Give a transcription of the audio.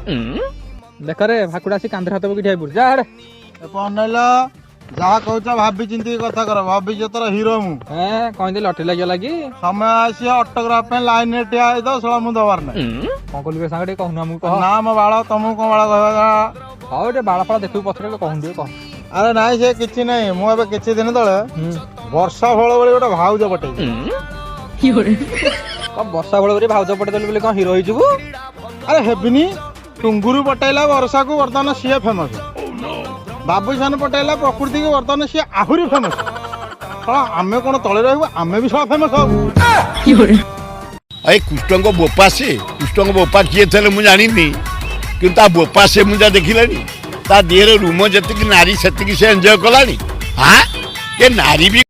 देखरे भाकुड़ा से कांधे हाथ पकड़ ठिया जा आड़े अनैला जहाँ कहूच भाभी चिंती कथा कर भाभी तोर हीरो मु कहीं लटरी लगे लगी समय आसी ऑटोग्राफ लाइन रे ठिया तो सला मु दबार ना कौन कल सांगे कहून आमको कह ना मो बाल तुमको कौन बाल कह हाँ ये बाला फाला देखू पथर कहून दिए कह अरे नाई से किछि नहीं मु एबे किछि दिन तले वर्षा फल बोली गोटे भाउज पटे वर्षा बड़ भाउज पटे देलु कौन हिरो हो अरे हेबिनी टुंगुरु पटेला वर्षा को वर्तमान सी फेमस बाबूसान पटेला प्रकृति को वर्तमान सी आहरी फेमस आमे कौन तले रही आमे भी सब फेमस अरे कृष्ण को बोपा से कृष्ण को बोपा किए थे मुझे जानी कि बोपा से मुझे देखिलानी ता देहर रूम जी नारी से एंजय कलानी हाँ ये नारी भी